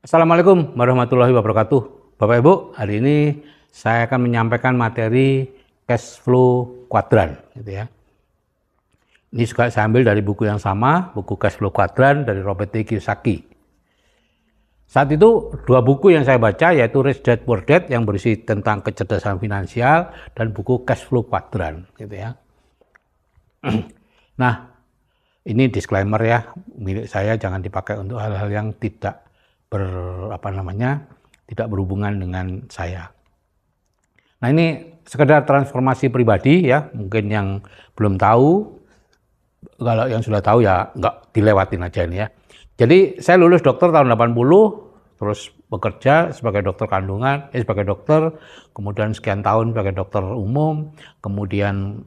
Assalamualaikum warahmatullahi wabarakatuh. Bapak Ibu, hari ini saya akan menyampaikan materi cash flow kuadran, gitu ya. Ini juga saya ambil dari buku yang sama, buku cash flow kuadran dari Robert T. Kiyosaki. Saat itu dua buku yang saya baca yaitu Rich Dad Poor Dad yang berisi tentang kecerdasan finansial dan buku cash flow kuadran, gitu ya. Nah, ini disclaimer ya, milik saya jangan dipakai untuk hal-hal yang tidak tidak berhubungan dengan saya. Nah, ini sekedar transformasi pribadi ya, mungkin yang belum tahu, kalau yang sudah tahu ya nggak dilewatin aja ini ya. Jadi saya lulus dokter tahun 80, terus bekerja sebagai dokter kandungan, sebagai dokter, kemudian sekian tahun sebagai dokter umum, kemudian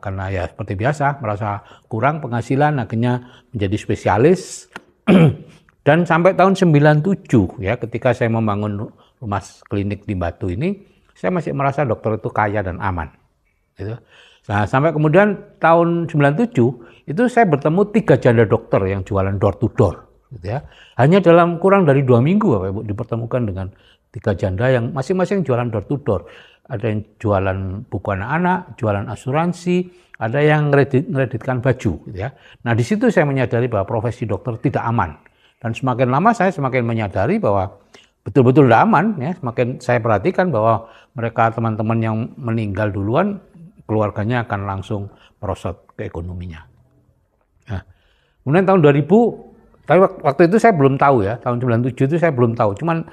karena ya seperti biasa merasa kurang penghasilan, akhirnya menjadi spesialis. Dan sampai tahun 97 ya, ketika saya membangun rumah klinik di Batu ini, saya masih merasa dokter itu kaya dan aman. Gitu. Nah, sampai kemudian tahun 97 itu saya bertemu 3 janda dokter yang jualan door to door. Gitu ya. Hanya dalam kurang dari 2 minggu Bapak Ibu dipertemukan dengan 3 janda yang masing-masing jualan door to door. Ada yang jualan buku anak-anak, jualan asuransi, ada yang ngereditkan baju. Gitu ya. Nah, di situ saya menyadari bahwa profesi dokter tidak aman. Dan semakin lama saya semakin menyadari bahwa betul-betul tidak aman, ya. Semakin saya perhatikan bahwa mereka teman-teman yang meninggal duluan, keluarganya akan langsung merosot ke ekonominya. Nah, kemudian tahun 2000, tapi waktu itu saya belum tahu ya, tahun 97 itu saya belum tahu. Cuman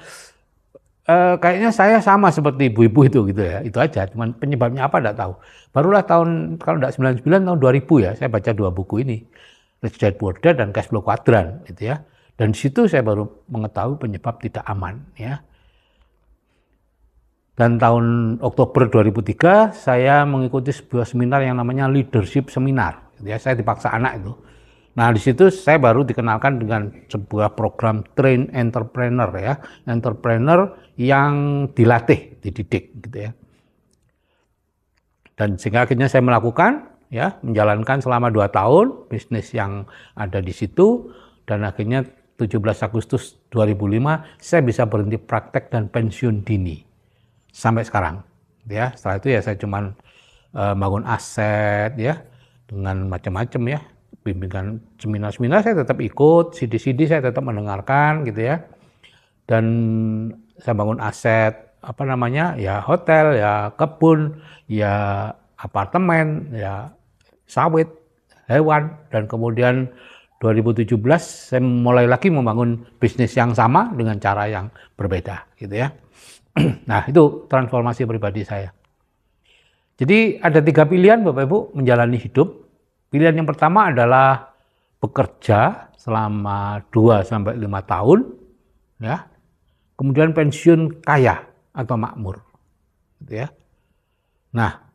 kayaknya saya sama seperti ibu-ibu itu gitu ya, itu aja. Cuman penyebabnya apa tidak tahu. Barulah tahun, kalau tidak 99, tahun 2000 ya, saya baca 2 buku ini, Rich Dad Poor Dad dan Cash Flow Quadrant, gitu ya. Dan di situ saya baru mengetahui penyebab tidak aman ya. Dan tahun Oktober 2003 saya mengikuti sebuah seminar yang namanya leadership seminar. Ya, saya dipaksa anak itu. Nah, di situ saya baru dikenalkan dengan sebuah program train entrepreneur ya, entrepreneur yang dilatih, dididik gitu ya. Dan sehingga akhirnya saya melakukan ya, menjalankan selama 2 tahun bisnis yang ada di situ, dan akhirnya 17 Agustus 2005 saya bisa berhenti praktek dan pensiun dini sampai sekarang ya. Setelah itu ya saya cuman bangun aset ya dengan macam-macam ya, bimbingan seminar-seminar saya tetap ikut, CD-CD saya tetap mendengarkan gitu ya, dan saya bangun aset ya hotel, ya kebun, ya apartemen, ya sawit, hewan, dan kemudian 2017 saya mulai lagi membangun bisnis yang sama dengan cara yang berbeda gitu ya. Nah, itu transformasi pribadi saya. Jadi ada 3 pilihan Bapak Ibu menjalani hidup. Pilihan yang pertama adalah bekerja selama 2-5 tahun ya. Kemudian pensiun kaya atau makmur gitu ya. Nah,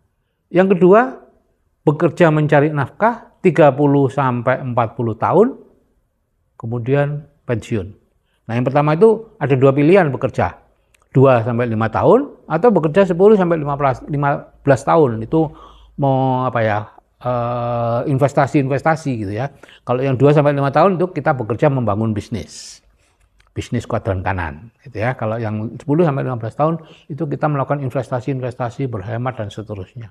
yang kedua bekerja mencari nafkah 30-40 tahun, kemudian pensiun. Nah, yang pertama itu ada 2 pilihan bekerja, 2-5 tahun, atau bekerja 10-15 tahun. Itu mau investasi gitu ya. Kalau yang 2-5 tahun itu kita bekerja membangun bisnis kuadran kanan gitu ya. Kalau yang 10-15 tahun itu kita melakukan investasi, berhemat dan seterusnya.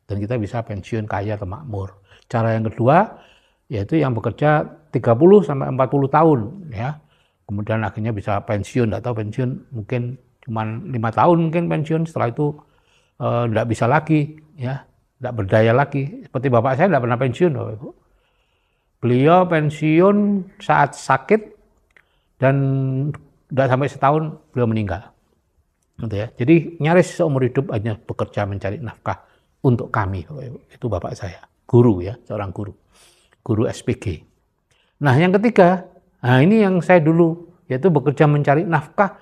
Dan kita bisa pensiun kaya atau makmur. Cara yang kedua yaitu yang bekerja 30-40 tahun ya. Kemudian akhirnya bisa pensiun, atau pensiun mungkin cuma 5 tahun mungkin pensiun, setelah itu tidak bisa lagi ya, tidak berdaya lagi. Seperti bapak saya tidak pernah pensiun Bapak Ibu. Beliau pensiun saat sakit dan tidak sampai setahun beliau meninggal. Gitu ya. Jadi nyaris seumur hidup hanya bekerja mencari nafkah untuk kami. Itu bapak saya, guru ya, seorang guru SPG. Nah, yang ketiga, nah ini yang saya dulu, yaitu bekerja mencari nafkah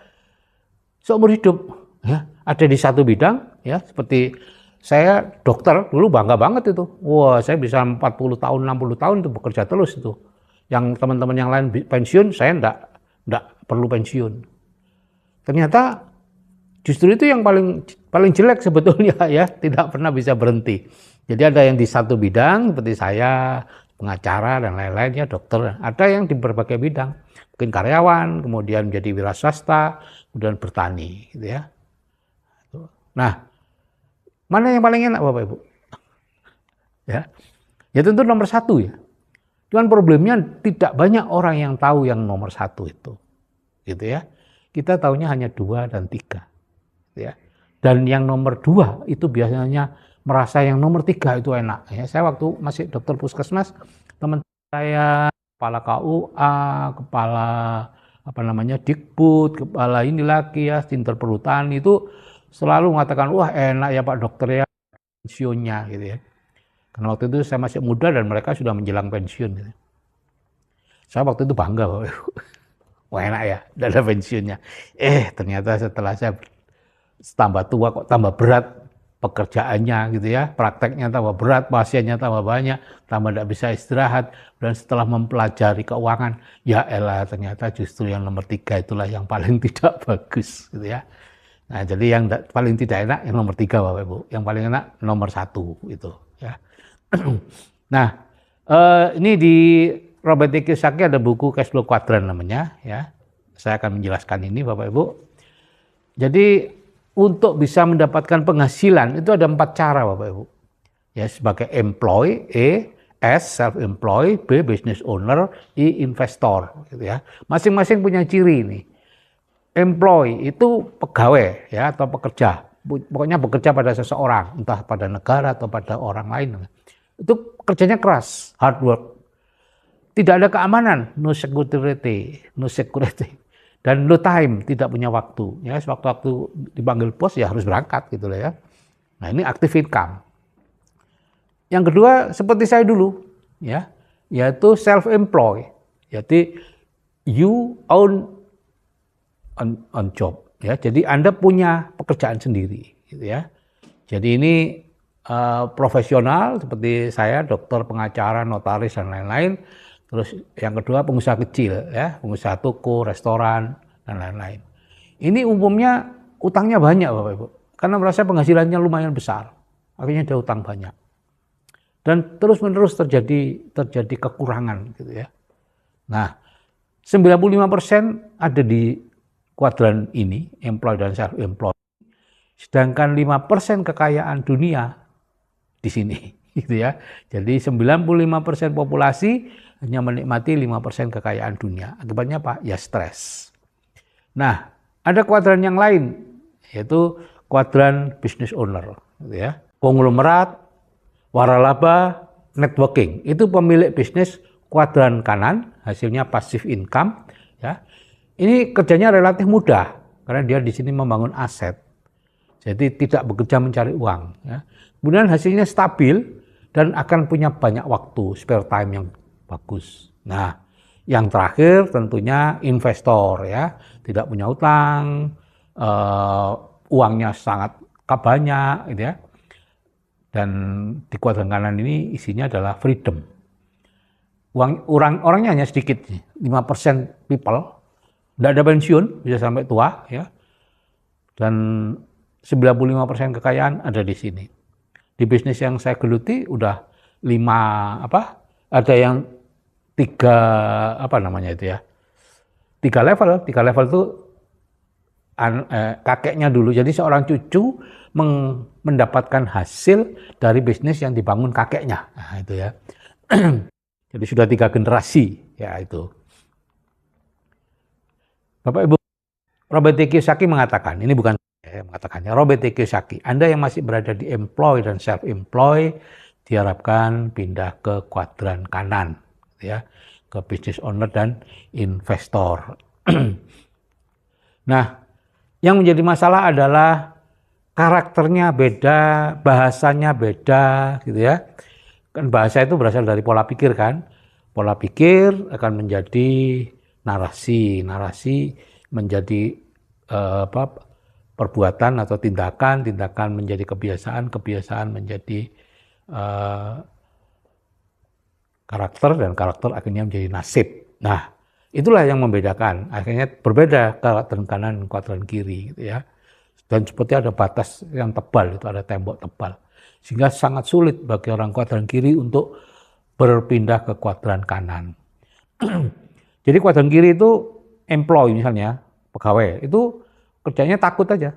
seumur hidup ya, ada di satu bidang ya. Seperti saya dokter dulu bangga banget itu. Wah, saya bisa 40 tahun, 60 tahun itu bekerja terus itu. Yang teman-teman yang lain pensiun, saya enggak perlu pensiun. Ternyata justru itu yang paling jelek sebetulnya ya, tidak pernah bisa berhenti. Jadi ada yang di satu bidang seperti saya, pengacara dan lain-lain ya, dokter. Ada yang di berbagai bidang. mungkin karyawan, kemudian menjadi wira swasta, kemudian bertani, gitu ya. Nah, mana yang paling enak Bapak Ibu? Ya tentu nomor 1 ya. Cuman problemnya tidak banyak orang yang tahu yang nomor 1 itu, gitu ya. Kita tahunya hanya 2 dan 3, gitu ya. Dan yang nomor 2 itu biasanya merasa yang nomor 3 itu enak. Ya, saya waktu masih dokter puskesmas, teman saya kepala KUA, kepala Dikbud, kepala ini lagi ya, Dinter Perhutani itu selalu mengatakan, wah enak ya Pak Dokter ya pensiunnya gitu ya. Karena waktu itu saya masih muda dan mereka sudah menjelang pensiun. Gitu. Saya waktu itu bangga, wah enak ya, udah ada pensiunnya. Ternyata setelah saya tambah tua kok tambah berat pekerjaannya gitu ya, prakteknya tambah berat, pasiennya tambah banyak, tambah tidak bisa istirahat. Dan setelah mempelajari keuangan, ya elah ternyata justru yang nomor 3 itulah yang paling tidak bagus gitu ya. Nah jadi yang paling tidak enak yang nomor 3 Bapak Ibu, yang paling enak nomor 1 itu ya. Nah ini di Robert T. Kiyosaki ada buku Cash Flow Quadrant namanya ya. Saya akan menjelaskan ini Bapak Ibu. Jadi untuk bisa mendapatkan penghasilan itu ada 4 cara Bapak Ibu. Ya sebagai employee, S self-employed, B business owner, I investor gitu ya. Masing-masing punya ciri ini. Employee itu pegawai ya atau pekerja. Pokoknya bekerja pada seseorang, entah pada negara atau pada orang lain. Itu kerjanya keras, hard work. Tidak ada keamanan, no security. Dan no time, tidak punya waktu. Ya, sewaktu-waktu dipanggil bos ya harus berangkat gitu lah ya. Nah, ini active income. Yang kedua seperti saya dulu ya, yaitu self-employed. Jadi you own on job ya. Jadi Anda punya pekerjaan sendiri gitu ya. Jadi ini profesional seperti saya, dokter, pengacara, notaris dan lain-lain. Terus yang kedua pengusaha kecil ya, pengusaha toko, restoran dan lain-lain. Ini umumnya utangnya banyak Bapak Ibu. Karena merasa penghasilannya lumayan besar. Akhirnya dia utang banyak. Dan terus-menerus terjadi kekurangan gitu ya. Nah, 95% ada di kuadran ini, employed dan self-employed. Sedangkan 5% kekayaan dunia di sini gitu ya. Jadi 95% populasi hanya menikmati 5% kekayaan dunia. Akibatnya apa? Ya stres. Nah, ada kuadran yang lain yaitu kuadran business owner gitu ya. Konglomerat, waralaba, networking. Itu pemilik bisnis kuadran kanan, hasilnya passive income ya. Ini kerjanya relatif mudah karena dia di sini membangun aset. Jadi tidak bekerja mencari uang ya. Kemudian hasilnya stabil dan akan punya banyak waktu, spare time yang bagus. Nah, yang terakhir tentunya investor ya, tidak punya utang, uangnya sangat banyak gitu ya. Dan di kuadran kanan ini isinya adalah freedom. Orangnya hanya sedikit, 5% people, tidak ada pensiun, bisa sampai tua ya. Dan 95% kekayaan ada di sini. Di bisnis yang saya geluti udah 5 ada yang 3 3 level itu kakeknya dulu. Jadi seorang cucu mendapatkan hasil dari bisnis yang dibangun kakeknya. Nah, itu ya. Jadi sudah 3 generasi ya itu. Bapak Ibu, Robert T. Kiyosaki mengatakan, ini bukan saya mengatakannya, Robert T. Kiyosaki, Anda yang masih berada di employed dan self-employed diharapkan pindah ke kuadran kanan ya, ke business owner dan investor. Nah, yang menjadi masalah adalah karakternya beda, bahasanya beda gitu ya. Kan bahasa itu berasal dari pola pikir kan. Pola pikir akan menjadi narasi menjadi perbuatan atau tindakan menjadi kebiasaan menjadi karakter, dan karakter akhirnya menjadi nasib. Nah, itulah yang membedakan. Akhirnya berbeda kuadran kanan dan kuadran kiri gitu ya. Dan seperti ada batas yang tebal, itu ada tembok tebal. Sehingga sangat sulit bagi orang kuadran kiri untuk berpindah ke kuadran kanan. Jadi kuadran kiri itu employee misalnya, pegawai, itu kerjanya takut aja.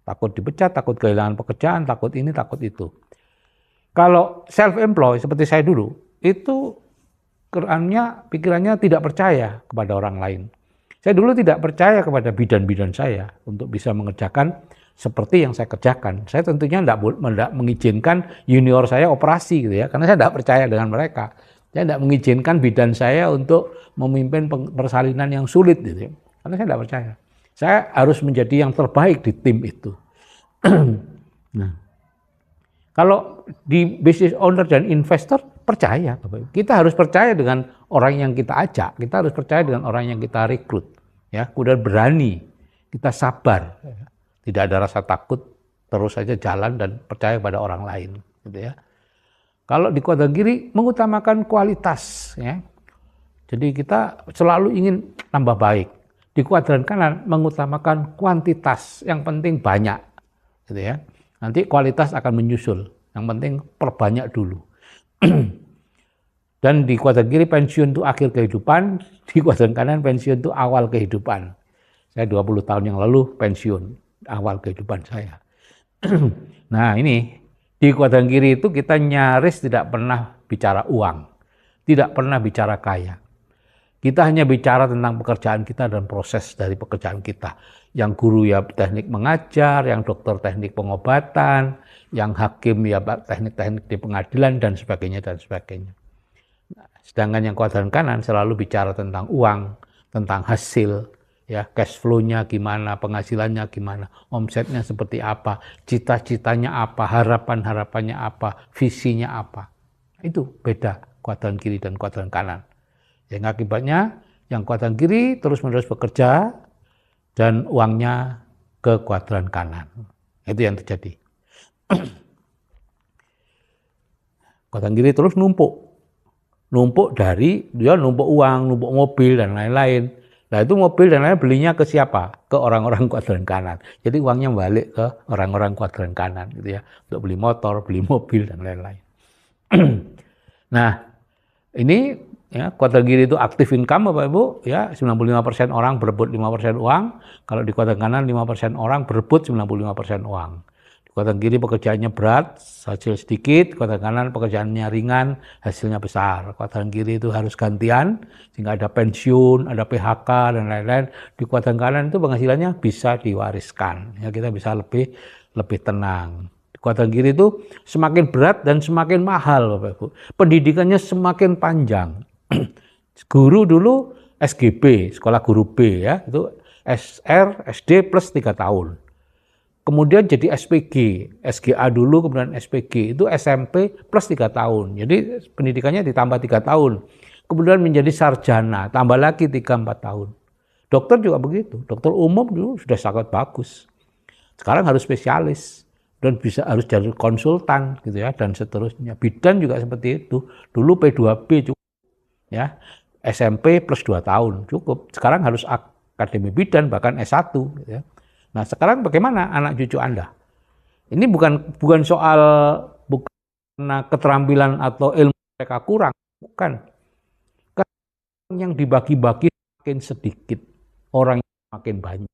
Takut dipecat, takut kehilangan pekerjaan, takut ini, takut itu. Kalau self-employed seperti saya dulu, itu pikirannya tidak percaya kepada orang lain. Saya dulu tidak percaya kepada bidan-bidan saya untuk bisa mengerjakan seperti yang saya kerjakan. Saya tentunya tidak mengizinkan junior saya operasi gitu ya, karena saya tidak percaya dengan mereka. Saya tidak mengizinkan bidan saya untuk memimpin persalinan yang sulit gitu ya, karena saya tidak percaya. Saya harus menjadi yang terbaik di tim itu. Nah, kalau di business owner dan investor percaya, kita harus percaya dengan orang yang kita ajak, kita harus percaya dengan orang yang kita rekrut, ya, kemudian berani, kita sabar, tidak ada rasa takut, terus saja jalan dan percaya pada orang lain, gitu ya. Kalau di kuadran kiri mengutamakan kualitas, ya, jadi kita selalu ingin tambah baik. Di kuadran kanan mengutamakan kuantitas, yang penting banyak, gitu ya. Nanti kualitas akan menyusul, yang penting perbanyak dulu. Dan di kuadran kiri pensiun itu akhir kehidupan, di kuadran kanan pensiun itu awal kehidupan. Saya 20 tahun yang lalu pensiun, awal kehidupan saya. Nah ini, di kuadran kiri itu kita nyaris tidak pernah bicara uang, tidak pernah bicara kaya. Kita hanya bicara tentang pekerjaan kita dan proses dari pekerjaan kita. Yang guru ya teknik mengajar, yang dokter teknik pengobatan, yang hakim ya teknik-teknik di pengadilan dan sebagainya dan sebagainya. Sedangkan yang kuadran kanan selalu bicara tentang uang, tentang hasil, ya cash flow-nya gimana, penghasilannya gimana, omsetnya seperti apa, cita-citanya apa, harapan-harapannya apa, visinya apa. Itu beda kuadran kiri dan kuadran kanan. Yang akibatnya yang kuadran kiri terus-menerus bekerja dan uangnya ke kuadran kanan. Itu yang terjadi. Kuadran kiri terus numpuk dari dia numpuk uang, numpuk mobil dan lain-lain. Nah itu mobil dan lain-lain belinya ke siapa? Ke orang-orang kuadran kanan. Jadi uangnya balik ke orang-orang kuadran kanan gitu ya, untuk beli motor, beli mobil dan lain-lain. Nah ini ya, kuadran kiri itu aktif income Bapak Ibu, ya 95% orang berebut 5% uang, kalau di kuadran kanan 5% orang berebut 95% uang. Di kuadran kiri pekerjaannya berat, hasil sedikit, kuadran kanan pekerjaannya ringan, hasilnya besar. Kuadran kiri itu harus gantian, sehingga ada pensiun, ada PHK dan lain-lain. Di kuadran kanan itu penghasilannya bisa diwariskan, ya kita bisa lebih tenang. Kuadran kiri itu semakin berat dan semakin mahal Bapak Ibu. Pendidikannya semakin panjang. Guru dulu SGB, sekolah guru B ya, itu SR, SD plus 3 tahun. Kemudian jadi SPG, SGA dulu kemudian SPG, itu SMP plus 3 tahun. Jadi pendidikannya ditambah 3 tahun. Kemudian menjadi sarjana, tambah lagi 3-4 tahun. Dokter juga begitu, dokter umum dulu sudah sangat bagus. Sekarang harus spesialis dan harus jadi konsultan gitu ya dan seterusnya. Bidan juga seperti itu. Dulu P2B cukup ya. SMP plus 2 tahun cukup. Sekarang harus akademi bidan bahkan S1 gitu ya. Nah, sekarang bagaimana anak cucu Anda? Ini bukan soal karena keterampilan atau ilmu mereka kurang, bukan. Karena yang dibagi-bagi makin sedikit, orang yang makin banyak.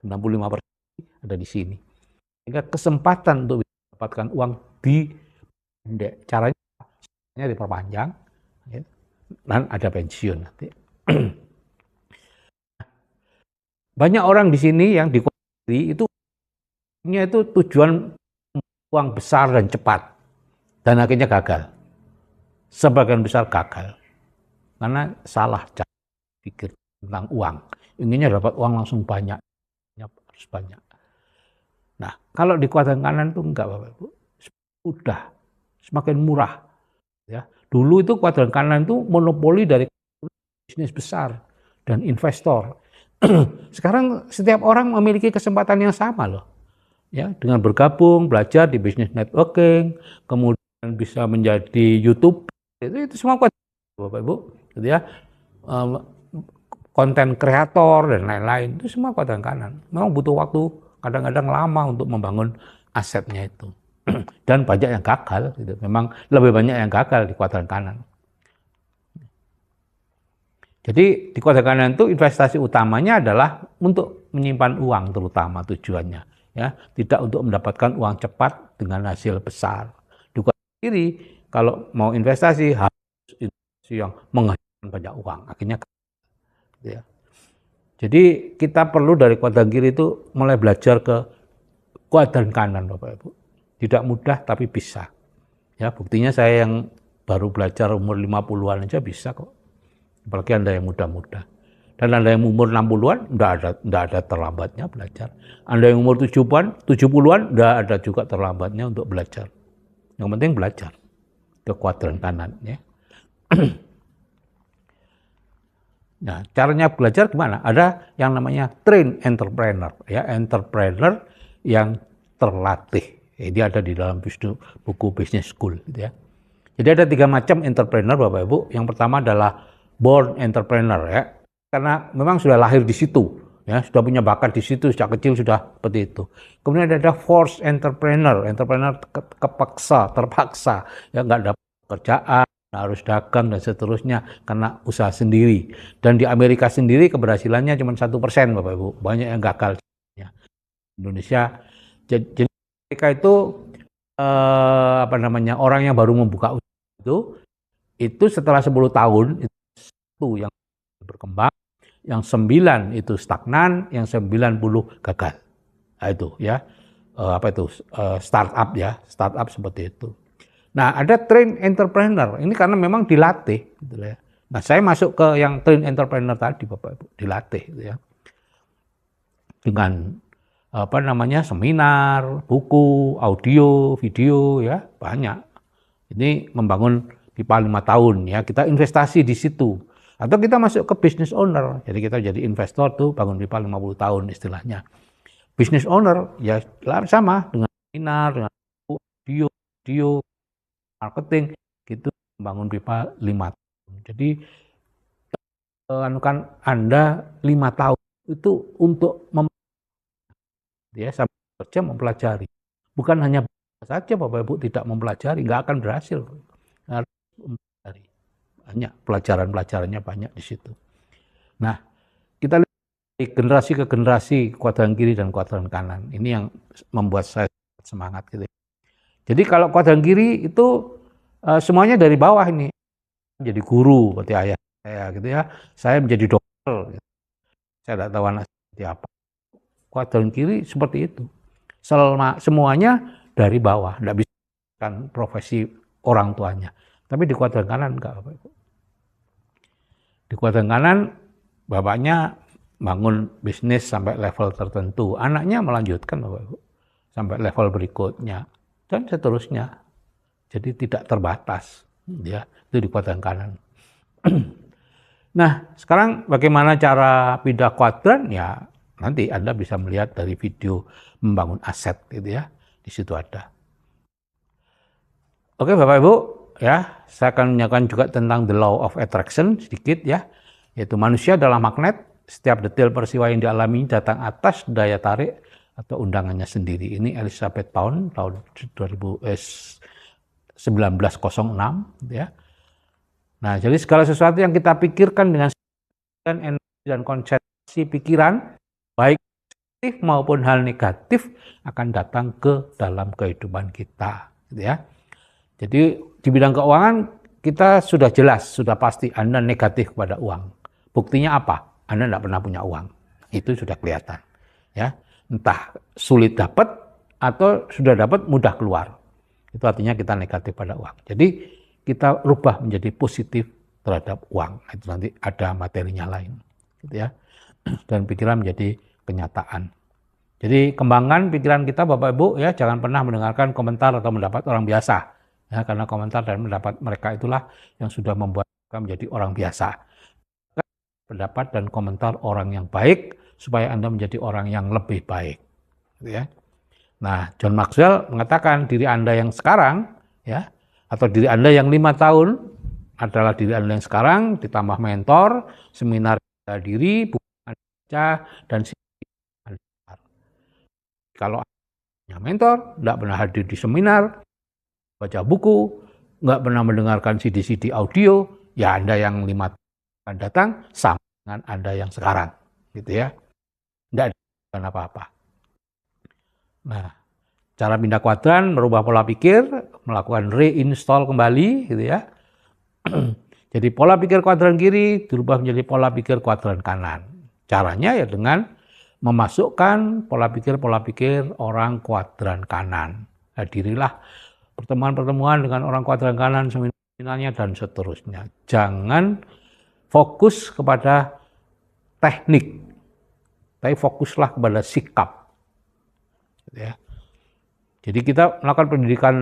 65% ada di sini. Sehingga kesempatan untuk mendapatkan uang pendek. Caranya diperpanjang ya, dan ada pensiun nanti. Banyak orang di sini yang di itu tujuan uang besar dan cepat dan akhirnya gagal. Sebagian besar gagal karena salah cara pikir tentang uang. Inginnya dapat uang langsung banyak, harus banyak. Nah, kalau di kuadran kanan itu enggak Bapak Ibu. Sudah semakin murah ya. Dulu itu kuadran kanan itu monopoli dari bisnis besar dan investor. Sekarang setiap orang memiliki kesempatan yang sama loh. Ya, dengan bergabung, belajar di bisnis networking, kemudian bisa menjadi YouTube, itu semua kuadran Bapak Ibu, gitu ya. Konten kreator dan lain-lain itu semua kuadran kanan. Memang butuh waktu kadang-kadang lama untuk membangun asetnya itu. Dan banyak yang gagal gitu. Memang lebih banyak yang gagal di kuadran kanan. Jadi di kuadran kanan itu investasi utamanya adalah untuk menyimpan uang terutama tujuannya, ya, tidak untuk mendapatkan uang cepat dengan hasil besar. Di kuadran kiri kalau mau investasi harus investasi yang menghasilkan banyak uang, akhirnya ya. Jadi kita perlu dari kuadran kiri itu mulai belajar ke kuadran kanan, Bapak Ibu. Tidak mudah tapi bisa. Ya, buktinya saya yang baru belajar umur 50-an aja bisa kok. Apalagi Anda yang muda-muda. Dan Anda yang umur 60-an, enggak ada terlambatnya belajar. Anda yang umur 70-an, enggak ada juga terlambatnya untuk belajar. Yang penting belajar ke kuadran kanan. Ya. Nah, caranya belajar gimana? Ada yang namanya train entrepreneur. Ya, entrepreneur yang terlatih. Ini ada di dalam buku Business School. Gitu ya. Jadi ada 3 macam entrepreneur, Bapak Ibu. Yang pertama adalah born entrepreneur, ya, karena memang sudah lahir di situ, ya, sudah punya bakat di situ sejak kecil sudah seperti itu. Kemudian ada forced entrepreneur, entrepreneur terpaksa, ya, nggak dapat pekerjaan, harus dagang dan seterusnya karena usaha sendiri. Dan di Amerika sendiri keberhasilannya cuma 1%, Bapak Ibu, banyak yang gagal. Ya. Indonesia, jadi Amerika itu orang yang baru membuka usaha itu setelah 10 tahun yang berkembang, yang 9 itu stagnan, yang 90 gagal. Nah, itu ya, startup ya, startup seperti itu. Nah, ada train entrepreneur, ini karena memang dilatih, gitu ya. Nah, saya masuk ke yang train entrepreneur tadi, Bapak Ibu, dilatih, gitu ya. Dengan seminar, buku, audio, video, ya, banyak. Ini membangun pipa 5 tahun, ya, kita investasi di situ. Atau kita masuk ke business owner, jadi kita jadi investor tuh bangun pipa 50 tahun istilahnya. Business owner ya sama dengan seminar, dengan video, marketing, gitu bangun pipa 5 tahun. Jadi Anda 5 tahun itu untuk sambil kerja mempelajari. Bukan hanya saja Bapak Ibu tidak mempelajari, nggak akan berhasil. Harus mempelajari. Banyak pelajarannya banyak di situ. Nah, kita lihat dari generasi ke generasi, kuadran kiri dan kuadran kanan. Ini yang membuat saya semangat gitu. Jadi kalau kuadran kiri itu semuanya dari bawah ini. Jadi guru seperti ayah saya gitu ya. Saya menjadi dokter. Gitu. Saya tidak tahu anak seperti apa. Kuadran kiri seperti itu. Semuanya dari bawah, tidak bisa kan profesi orang tuanya. Tapi di kuadran kanan enggak, Bapak Ibu. Di kuadran kanan bapaknya bangun bisnis sampai level tertentu, anaknya melanjutkan, Bapak Ibu, sampai level berikutnya dan seterusnya. Jadi tidak terbatas, ya, itu di kuadran kanan. Nah, sekarang bagaimana cara pindah kuadran? Ya, nanti Anda bisa melihat dari video membangun aset, gitu ya. Di situ ada. Oke, Bapak Ibu, ya, saya akan menyampaikan juga tentang the law of attraction sedikit ya, yaitu manusia adalah magnet, setiap detail peristiwa yang dialami datang atas daya tarik atau undangannya sendiri. Ini Elizabeth Pound tahun 1906 ya. Nah, jadi segala sesuatu yang kita pikirkan dengan energi dan konsentrasi pikiran, baik positif maupun hal negatif akan datang ke dalam kehidupan kita, gitu ya. Jadi di bidang keuangan kita sudah jelas, sudah pasti Anda negatif kepada uang. Buktinya apa? Anda tidak pernah punya uang. Itu sudah kelihatan. Ya, entah sulit dapat atau sudah dapat mudah keluar. Itu artinya kita negatif pada uang. Jadi kita rubah menjadi positif terhadap uang. Itu nanti ada materinya lain. Gitu ya. Dan pikiran menjadi kenyataan. Jadi kembangkan pikiran kita Bapak Ibu ya, jangan pernah mendengarkan komentar atau pendapat orang biasa. Ya, karena komentar dan pendapat mereka itulah yang sudah membuat mereka menjadi orang biasa. Pendapat dan komentar orang yang baik supaya Anda menjadi orang yang lebih baik. Gitu ya. Nah, John Maxwell mengatakan diri Anda yang sekarang ya, atau diri Anda yang 5 tahun adalah diri Anda yang sekarang ditambah mentor, seminar diri, buku baca dan kalau punya mentor, tidak pernah hadir di seminar, baca buku, nggak pernah mendengarkan CD-CD audio, ya Anda yang 5 akan datang sama dengan Anda yang sekarang, gitu ya. Tidak ada apa-apa. Nah, cara pindah kuadran, merubah pola pikir, melakukan reinstall kembali, gitu ya. Jadi pola pikir kuadran kiri dirubah menjadi pola pikir kuadran kanan. Caranya ya dengan memasukkan pola pikir orang kuadran kanan. Hadirilah pertemuan-pertemuan dengan orang kuadran kanan, seminarnya dan seterusnya. Jangan fokus kepada teknik, tapi fokuslah kepada sikap. Ya. Jadi kita melakukan pendidikan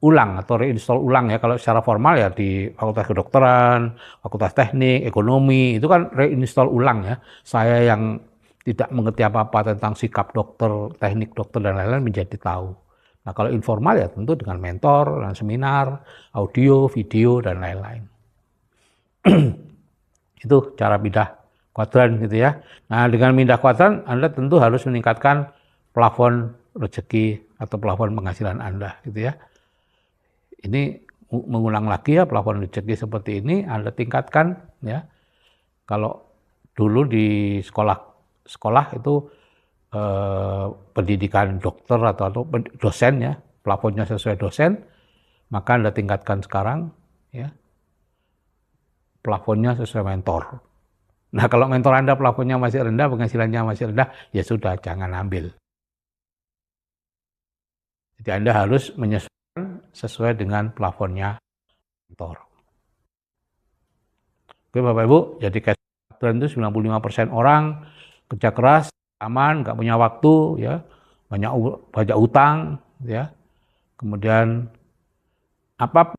ulang atau reinstall ulang ya, kalau secara formal ya di Fakultas Kedokteran, Fakultas Teknik, Ekonomi, itu kan reinstall ulang ya. Saya yang tidak mengerti apa-apa tentang sikap dokter, teknik dokter dan lain-lain menjadi tahu. Nah kalau informal ya tentu dengan mentor, dan seminar, audio, video dan lain-lain. Itu cara pindah kuadran gitu ya. Nah dengan pindah kuadran Anda tentu harus meningkatkan plafon rezeki atau plafon penghasilan Anda gitu ya. Ini mengulang lagi ya, plafon rezeki seperti ini Anda tingkatkan ya. Kalau dulu di sekolah itu pendidikan dokter atau dosen ya, plafonnya sesuai dosen, maka Anda tingkatkan sekarang ya, plafonnya sesuai mentor. Nah kalau mentor Anda plafonnya masih rendah, penghasilannya masih rendah, ya sudah jangan ambil. Jadi Anda harus menyesuaikan sesuai dengan plafonnya mentor. Oke Bapak Ibu, jadi cash kuadran itu 95% orang kerja keras, aman, nggak punya waktu, ya, banyak utang, ya. Kemudian apa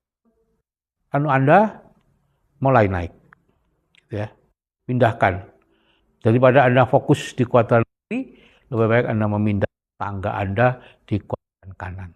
Anda mulai naik, ya. Pindahkan. Daripada Anda fokus di kuadran kiri, lebih baik Anda memindah tangga Anda di kuadran kanan.